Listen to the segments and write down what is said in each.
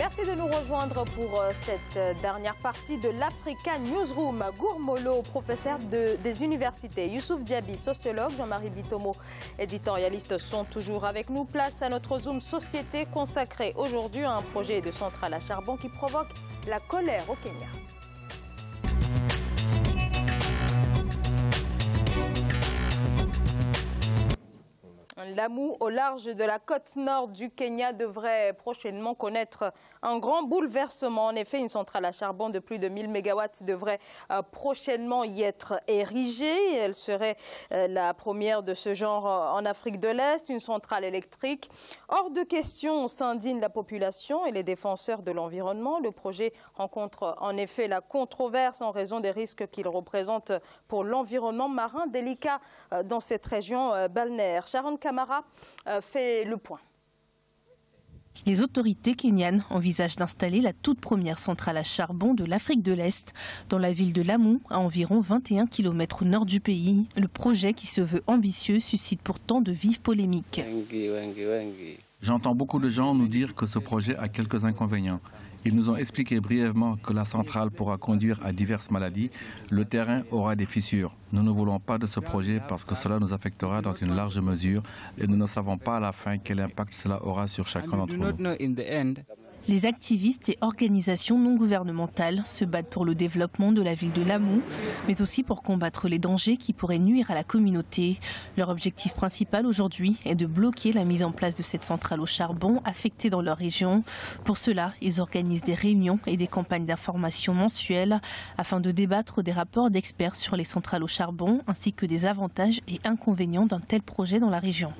Merci de nous rejoindre pour cette dernière partie de l'Africa Newsroom. Gourmolo, professeur des universités, Youssouf Diaby, sociologue, Jean-Marie Bitomo, éditorialiste, sont toujours avec nous. Place à notre Zoom Société consacré aujourd'hui à un projet de centrale à charbon qui provoque la colère au Kenya. Lamu, au large de la côte nord du Kenya, devrait prochainement connaître un grand bouleversement. En effet, une centrale à charbon de plus de 1000 MW devrait prochainement y être érigée. Elle serait la première de ce genre en Afrique de l'Est, une centrale électrique. Hors de question, s'indigne la population et les défenseurs de l'environnement. Le projet rencontre en effet la controverse en raison des risques qu'il représente pour l'environnement marin délicat dans cette région balnéaire. Sharon Kamara fait le point. Les autorités kenyanes envisagent d'installer la toute première centrale à charbon de l'Afrique de l'Est dans la ville de Lamu, à environ 21 km au nord du pays. Le projet, qui se veut ambitieux, suscite pourtant de vives polémiques. J'entends beaucoup de gens nous dire que ce projet a quelques inconvénients. Ils nous ont expliqué brièvement que la centrale pourra conduire à diverses maladies. Le terrain aura des fissures. Nous ne voulons pas de ce projet parce que cela nous affectera dans une large mesure et nous ne savons pas à la fin quel impact cela aura sur chacun d'entre nous. Les activistes et organisations non gouvernementales se battent pour le développement de la ville de Lamu, mais aussi pour combattre les dangers qui pourraient nuire à la communauté. Leur objectif principal aujourd'hui est de bloquer la mise en place de cette centrale au charbon affectée dans leur région. Pour cela, ils organisent des réunions et des campagnes d'information mensuelles afin de débattre des rapports d'experts sur les centrales au charbon ainsi que des avantages et inconvénients d'un tel projet dans la région.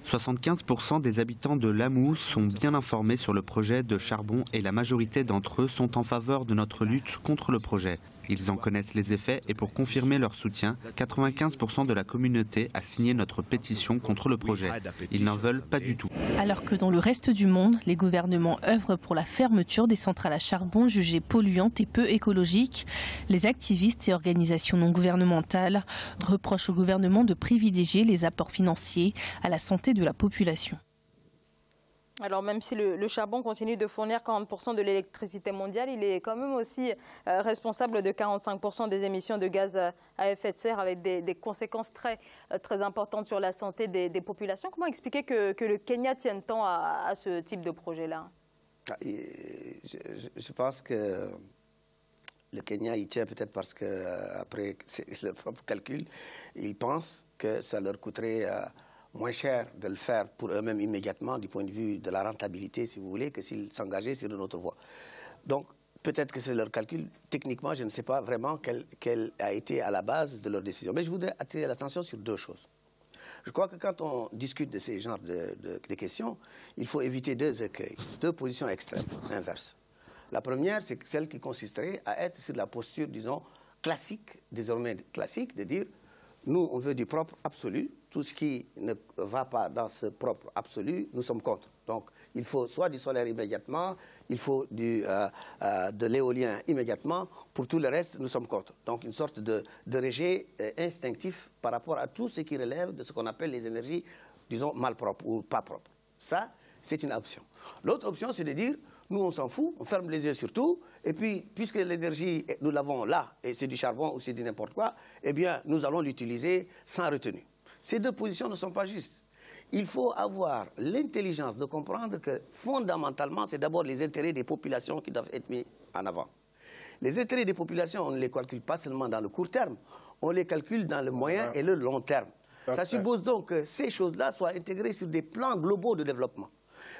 75% des habitants de Lamu sont bien informés sur le projet de charbon et la majorité d'entre eux sont en faveur de notre lutte contre le projet. Ils en connaissent les effets et pour confirmer leur soutien, 95% de la communauté a signé notre pétition contre le projet. Ils n'en veulent pas du tout. Alors que dans le reste du monde, les gouvernements œuvrent pour la fermeture des centrales à charbon jugées polluantes et peu écologiques, les activistes et organisations non gouvernementales reprochent au gouvernement de privilégier les apports financiers à la santé de la population. Alors même si le charbon continue de fournir 40% de l'électricité mondiale, il est quand même aussi responsable de 45% des émissions de gaz à effet de serre avec des conséquences très importantes sur la santé des populations. Comment expliquer que le Kenya tienne tant à ce type de projet-là? Je pense que le Kenya y tient peut-être parce qu'après leur propre calcul, ils pensent que ça leur coûterait moins cher de le faire pour eux-mêmes immédiatement du point de vue de la rentabilité, si vous voulez, que s'ils s'engageaient sur une autre voie. Donc, peut-être que c'est leur calcul. Techniquement, je ne sais pas vraiment quelle a été à la base de leur décision. Mais je voudrais attirer l'attention sur deux choses. Je crois que quand on discute de ces genres de questions, il faut éviter deux écueils, deux positions extrêmes, inverses. La première, c'est celle qui consisterait à être sur la posture, disons, classique, désormais classique, de dire nous, on veut du propre absolu. Tout ce qui ne va pas dans ce propre absolu, nous sommes contre. Donc, il faut soit du solaire immédiatement, il faut de l'éolien immédiatement. Pour tout le reste, nous sommes contre. Donc, une sorte de rejet instinctif par rapport à tout ce qui relève de ce qu'on appelle les énergies, disons, malpropres ou pas propres. Ça, c'est une option. L'autre option, c'est de dire, nous, on s'en fout, on ferme les yeux sur tout, et puis, puisque l'énergie, nous l'avons là, et c'est du charbon ou c'est du n'importe quoi, eh bien, nous allons l'utiliser sans retenue. Ces deux positions ne sont pas justes. Il faut avoir l'intelligence de comprendre que, fondamentalement, c'est d'abord les intérêts des populations qui doivent être mis en avant. Les intérêts des populations, on ne les calcule pas seulement dans le court terme, on les calcule dans le moyen et le long terme. Ça suppose donc que ces choses-là soient intégrées sur des plans globaux de développement.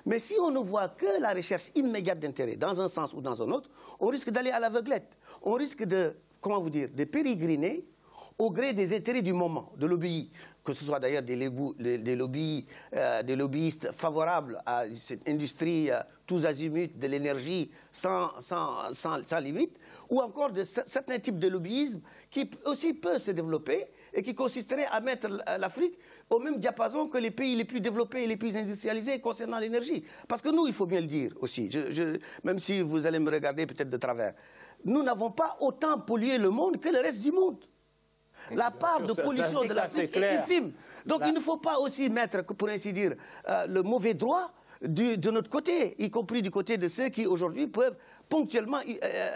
Mais si on ne voit que la recherche immédiate d'intérêt, dans un sens ou dans un autre, on risque d'aller à l'aveuglette. On risque de, comment vous dire, de pérégriner au gré des intérêts du moment, de lobbying, que ce soit d'ailleurs des lobbyistes favorables à cette industrie tous azimuts de l'énergie sans limite, ou encore de certains types de lobbyisme qui aussi peut se développer et qui consisterait à mettre l'Afrique au même diapason que les pays les plus développés et les plus industrialisés concernant l'énergie. Parce que nous, il faut bien le dire aussi, même si vous allez me regarder peut-être de travers, nous n'avons pas autant pollué le monde que le reste du monde. La part de pollution de l'Afrique est infime. Donc il ne faut pas aussi mettre, pour ainsi dire, le mauvais droit de notre côté, y compris du côté de ceux qui aujourd'hui peuvent ponctuellement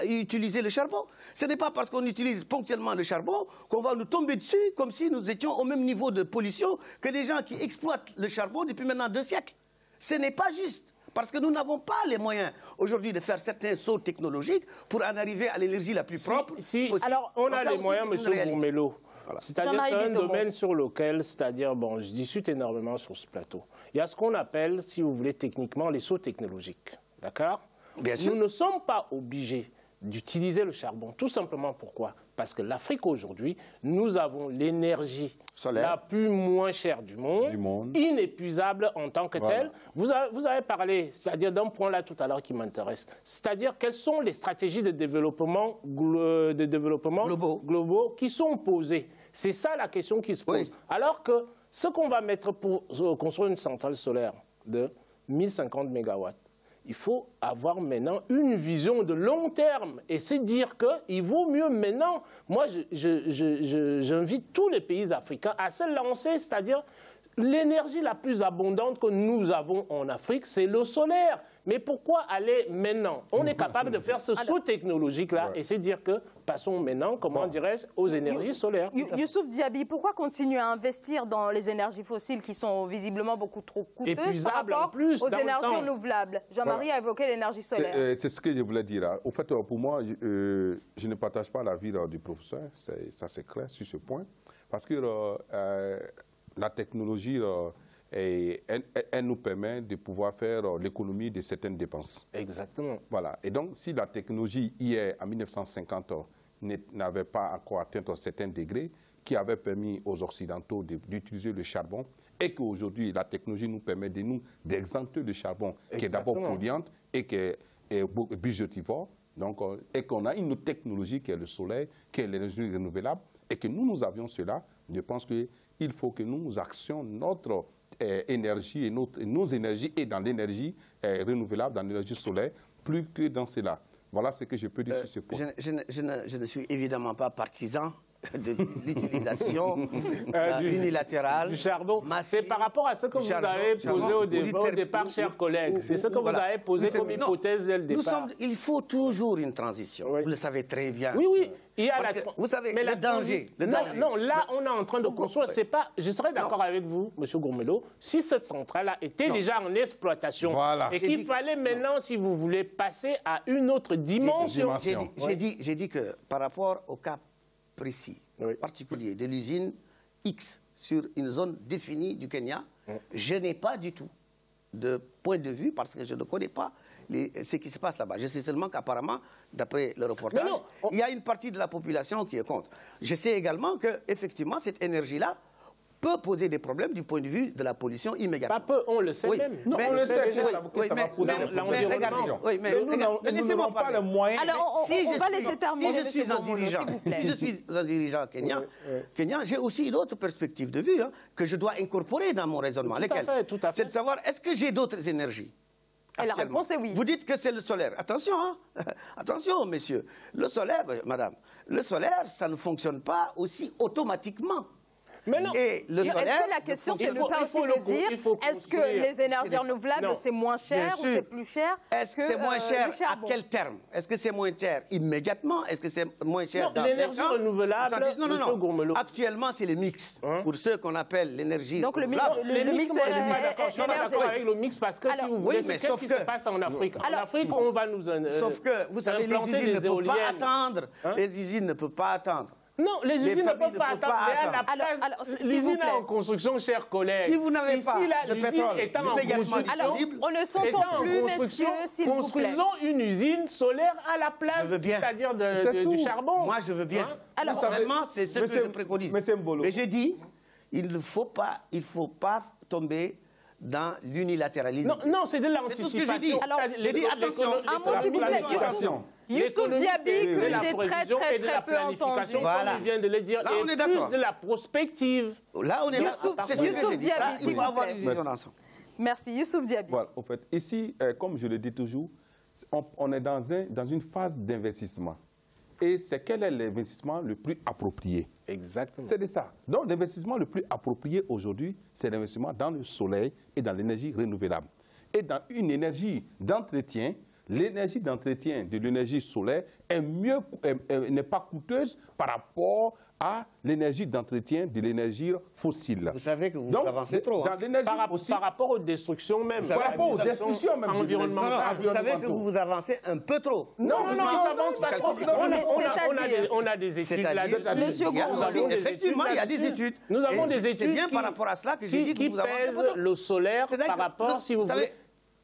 utiliser le charbon. Ce n'est pas parce qu'on utilise ponctuellement le charbon qu'on va nous tomber dessus comme si nous étions au même niveau de pollution que les gens qui exploitent le charbon depuis maintenant 2 siècles. Ce n'est pas juste. Parce que nous n'avons pas les moyens aujourd'hui de faire certains sauts technologiques pour en arriver à l'énergie la plus propre. Alors, on a les moyens, M. Gourmello. Voilà. C'est-à-dire c'est un domaine sur lequel, c'est-à-dire, bon, je discute énormément sur ce plateau. Il y a ce qu'on appelle, si vous voulez, techniquement, les sauts technologiques. D'accord? Bien sûr. Nous ne sommes pas obligés d'utiliser le charbon. Tout simplement pourquoi? Parce que l'Afrique aujourd'hui, nous avons l'énergie la plus moins chère du monde, inépuisable en tant que telle. Vous avez parlé, c'est-à-dire d'un point là tout à l'heure qui m'intéresse, c'est-à-dire quelles sont les stratégies de développement, globaux qui sont posées. C'est ça la question qui se pose. Oui. Alors que ce qu'on va mettre pour construire une centrale solaire de 1050 MW, il faut avoir maintenant une vision de long terme. Et c'est dire qu'il vaut mieux maintenant. Moi, j'invite tous les pays africains à se lancer, c'est-à-dire l'énergie la plus abondante que nous avons en Afrique, c'est le solaire. Mais pourquoi aller maintenant? On est capable de faire ce saut technologique-là et c'est dire que passons maintenant, comment dirais-je, aux énergies solaires. Youssouf Diaby, pourquoi continuer à investir dans les énergies fossiles qui sont visiblement beaucoup trop coûteuses par rapport aux énergies renouvelables? Jean-Marie a évoqué l'énergie solaire. C'est ce que je voulais dire. Au fait, pour moi, je ne partage pas l'avis du professeur, ça c'est clair sur ce point, parce que la technologie, elle nous permet de pouvoir faire l'économie de certaines dépenses. Exactement. Voilà. Et donc, si la technologie, hier, en 1950, n'avait pas encore atteint un certain degré, qui avait permis aux Occidentaux d'utiliser le charbon, et qu'aujourd'hui, la technologie nous permet d'exempter le charbon, qui est d'abord polluante et qui est budgétivore, donc, et qu'on a une technologie qui est le soleil, qui est l'énergie renouvelable, et que nous avions cela, je pense qu'il faut que nous actions notre énergie et nos énergies et dans l'énergie renouvelable, dans l'énergie solaire, plus que dans cela. Voilà ce que je peux dire sur ce point. Je ne suis évidemment pas partisan de l'utilisation unilatérale du charbon. C'est par rapport à ce que vous avez posé au départ, chers collègues. C'est ce que vous avez posé comme hypothèse dès le départ. Il faut toujours une transition. Vous le savez très bien. Oui, oui. Il y a vous savez, le danger. Non, là, on est en train de construire. C'est pas. Je serais d'accord avec vous, M. Gourmello, si cette centrale-là était déjà en exploitation et qu'il fallait maintenant, si vous voulez, passer à une autre dimension. J'ai dit que par rapport au cas précis, particulier de l'usine X sur une zone définie du Kenya, je n'ai pas du tout de point de vue parce que je ne connais pas ce qui se passe là-bas. Je sais seulement qu'apparemment, d'après le reportage, il y a une partie de la population qui est contre. Je sais également qu'effectivement, cette énergie-là peut poser des problèmes du point de vue de la pollution immédiatement. Pas peu, on le sait même. Non, on le sait déjà. Mais laissez-moi pas le moyen. Alors, on va laisser terminer. Si je suis un dirigeant kenyan, j'ai aussi une autre perspective de vue que je dois incorporer dans mon raisonnement. Tout à fait. C'est de savoir, est-ce que j'ai d'autres énergies? Et la réponse est oui. Vous dites que c'est le solaire. Attention, attention, messieurs. Le solaire, madame, le solaire, ça ne fonctionne pas aussi automatiquement. Mais non. Est-ce que la question, c'est pas aussi de dire, est-ce que les énergies renouvelables, c'est moins cher ou c'est plus cher? Est-ce que c'est moins cher à quel terme? Est-ce que c'est moins cher immédiatement? Est-ce que c'est moins cher dans 5 ans? L'énergie renouvelable, non. Actuellement, c'est le mix. Pour ceux qu'on appelle l'énergie renouvelable. Le mix, je suis pas d'accord avec le mix parce que si vous voulez, qu'est-ce qui se passe en Afrique? En Afrique, on va nous sauf que, vous savez, les usines ne peuvent pas attendre. Les usines ne peuvent pas attendre. Non, les usines ne peuvent pas attendre. L'usine est en construction, chers collègues. Si vous n'avez pas de pétrole immédiatement disponible, on ne s'entend plus, messieurs, s'il vous plaît. Construisons une usine solaire à la place, c'est-à-dire du charbon. Moi, je veux bien. Alors, vraiment, c'est ce que je préconise. Mais j'ai dit, il ne faut pas tomber dans l'unilatéralisme. Non, c'est de l'anticipation. Alors, j'ai dit, attention, un mot s'il vous plaît. Youssouf Diaby, que j'ai très peu entendu. Voilà. Il vient de le dire, là, on est plus de la prospective. Là, on est d'accord. C'est ce que j'ai dit. Il faut avoir une vision d'ensemble. Merci, Youssouf Diaby. Voilà, en fait, ici, comme je le dis toujours, on est dans une phase d'investissement. Et c'est quel est l'investissement le plus approprié? Exactement. C'est de ça. Donc, l'investissement le plus approprié aujourd'hui, c'est l'investissement dans le soleil et dans l'énergie renouvelable. Et dans une énergie d'entretien, l'énergie d'entretien de l'énergie solaire n'est pas coûteuse par rapport à l'énergie d'entretien de l'énergie fossile. Vous savez que vous avancez trop. Par rapport aux destructions même. Par rapport aux destructions même environnementales. Vous savez que vous avancez un peu trop. Non, on n'avance pas trop. On a des études là-dessus. Effectivement, il y a des études. Nous avons des études c'est bien par rapport à cela que j'ai dit que vous avancez qui pèsent le solaire par rapport, si vous voulez...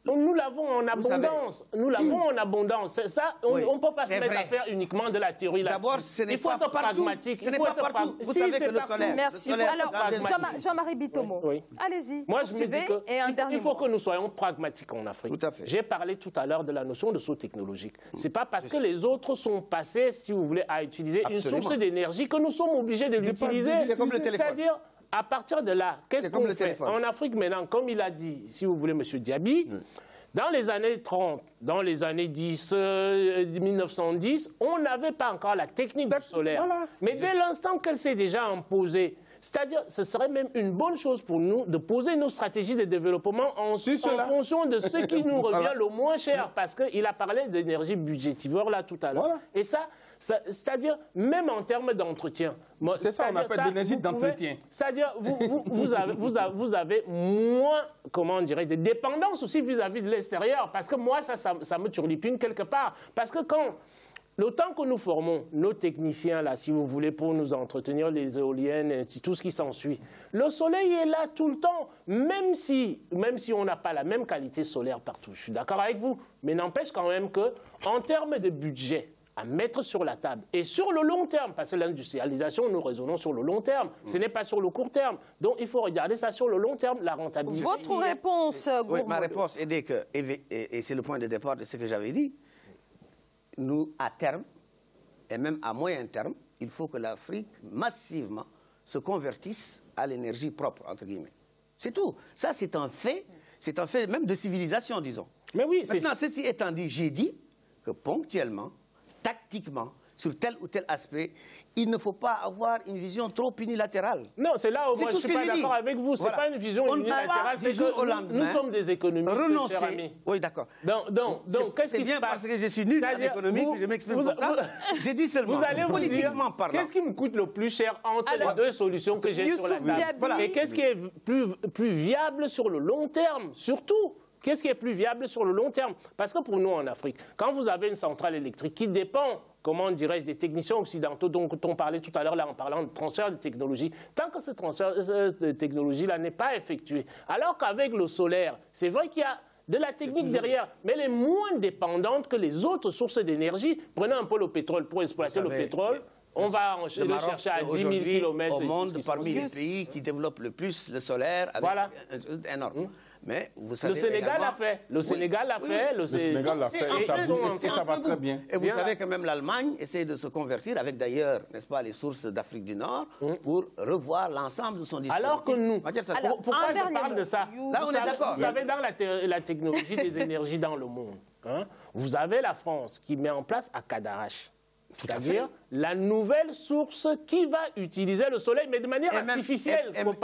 Nous l'avons en abondance. Nous l'avons en abondance. Ça, on ne peut pas se mettre à faire uniquement de la théorie là-dessus. D'abord, ce n'est pas être pragmatique. Ce n'est pas partout. Vous savez que le solaire... Merci. Alors, Jean-Marie Bitomo, allez-y. Moi, je me dis qu'il faut que nous soyons pragmatiques en Afrique. Tout à fait. J'ai parlé tout à l'heure de la notion de saut technologique. Ce n'est pas parce que les autres sont passés, si vous voulez, à utiliser une source d'énergie que nous sommes obligés de l'utiliser. C'est comme le téléphone. C'est-à-dire... À partir de là, qu'est-ce qu'on fait en Afrique maintenant? Comme il a dit, si vous voulez, M. Diaby, dans les années 30, dans les années 1910, on n'avait pas encore la technique du solaire. Voilà. Mais dès l'instant qu'elle s'est déjà imposée, c'est-à-dire, ce serait même une bonne chose pour nous de poser nos stratégies de développement en fonction de ce qui nous revient le moins cher. Parce qu'il a parlé d'énergie budgétivore là tout à l'heure. Voilà. Et ça c'est-à-dire, même en termes d'entretien. C'est ça qu'on appelle l'énergie d'entretien. C'est-à-dire, vous avez moins, comment dirais-je, de dépendance aussi vis-à-vis de l'extérieur. Parce que moi, ça me turlupine quelque part. Parce que le temps que nous formons nos techniciens, là, si vous voulez, pour nous entretenir les éoliennes, tout ce qui s'ensuit, le soleil est là tout le temps, même si on n'a pas la même qualité solaire partout. Je suis d'accord avec vous, mais n'empêche quand même qu'en termes de budget, à mettre sur la table. Et sur le long terme, parce que l'industrialisation, nous raisonnons sur le long terme. Ce n'est pas sur le court terme. Donc, il faut regarder ça sur le long terme, la rentabilité. Votre réponse, oui, ma réponse est que, et c'est le point de départ de ce que j'avais dit, nous, à terme, et même à moyen terme, il faut que l'Afrique, massivement, se convertisse à l'énergie propre, entre guillemets. C'est tout. Ça, c'est un fait même de civilisation, disons. Mais oui, maintenant, ceci étant dit, j'ai dit que ponctuellement, tactiquement, sur tel ou tel aspect, il ne faut pas avoir une vision trop unilatérale. Non, c'est là où moi je ne suis pas d'accord avec vous. Ce n'est pas une vision unilatérale, c'est que nous sommes des économistes, chers amis. Oui, d'accord. Donc qu'est-ce qui se passe? C'est bien parce que je suis nul en économie que je m'exprime comme ça. J'ai dit seulement, vous allez politiquement parlant. Qu'est-ce qui me coûte le plus cher entre les deux solutions que j'ai sur la table? Et qu'est-ce qui est plus viable sur le long terme, surtout? Qu'est-ce qui est plus viable sur le long terme? Parce que pour nous, en Afrique, quand vous avez une centrale électrique qui dépend, comment dirais-je, des techniciens occidentaux dont on parlait tout à l'heure là en parlant de transfert de technologie, tant que ce transfert de technologie-là n'est pas effectué, alors qu'avec le solaire, c'est vrai qu'il y a de la technique derrière, mais elle est moins dépendante que les autres sources d'énergie. Prenez un peu le pétrole. Pour exploiter le pétrole, on va le chercher à 10 000 km. Au monde, parmi les pays qui développent le plus le solaire, avec énorme. Mais vous savez le Sénégal l'a fait. Le Sénégal l'a fait. Le Sénégal l'a fait. Et ça va très bien. Et vous savez que même l'Allemagne essaie de se convertir avec d'ailleurs, n'est-ce pas, les sources d'Afrique du Nord pour revoir l'ensemble de son dispositif. Alors que nous, pourquoi je parle de ça? Là, on est d'accord. Vous savez, dans la technologie des énergies dans le monde, vous avez la France qui met en place à Cadarache. C'est-à-dire la nouvelle source qui va utiliser le soleil, mais de manière artificielle. Même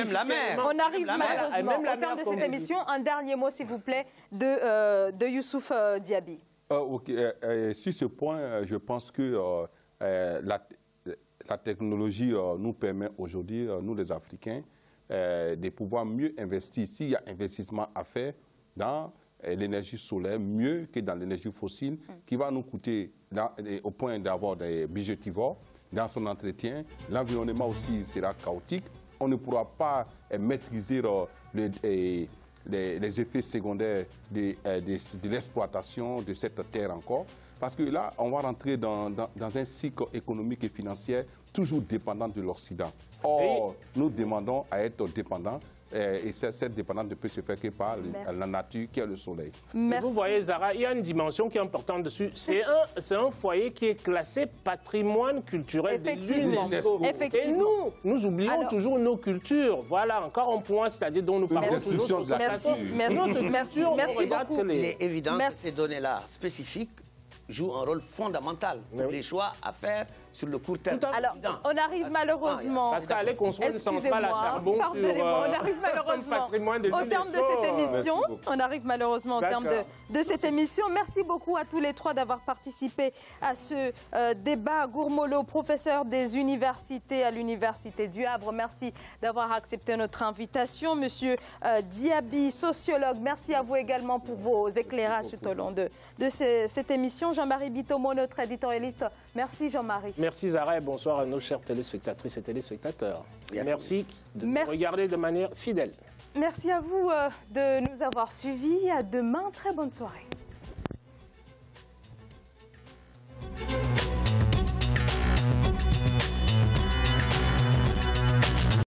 la mer. On arrive malheureusement au terme de cette émission. Un dernier mot, s'il vous plaît, de Youssouf Diaby. Sur ce point, je pense que la technologie nous permet aujourd'hui, nous les Africains, de pouvoir mieux investir. S'il y a investissement à faire dans l'énergie solaire, mieux que dans l'énergie fossile, qui va nous coûter au point d'avoir des budgétivores dans son entretien. L'environnement aussi sera chaotique. On ne pourra pas maîtriser les effets secondaires de l'exploitation de cette terre encore. Parce que là, on va rentrer dans un cycle économique et financier toujours dépendant de l'Occident. Or, nous demandons à être dépendants. Et cette dépendance ne peut se faire que par la nature qui est le soleil. Vous voyez, Zara, il y a une dimension qui est importante dessus. C'est un foyer qui est classé patrimoine culturel de l'UNESCO. Et nous oublions toujours nos cultures. Voilà, encore un point, c'est-à-dire dont nous parlons toujours. Merci beaucoup. Il est évident que ces données-là spécifiques jouent un rôle fondamental pour les choix à faire sur le court terme. Alors, on arrive malheureusement... Parce qu'aller construire une centrale à charbon sur on arrive malheureusement patrimoine de au terme de cette émission. On arrive malheureusement au terme de cette émission. Merci beaucoup à tous les trois d'avoir participé à ce débat. Gourmolo, professeur des universités à l'Université du Havre, merci d'avoir accepté notre invitation. Monsieur Diaby, sociologue, merci à vous également pour vos éclairages tout au long de cette émission. Jean-Marie Bitomo, notre éditorialiste. Merci Jean-Marie. Merci Zara et bonsoir à nos chères téléspectatrices et téléspectateurs. Merci de nous regarder de manière fidèle. Merci à vous de nous avoir suivis. À demain, très bonne soirée.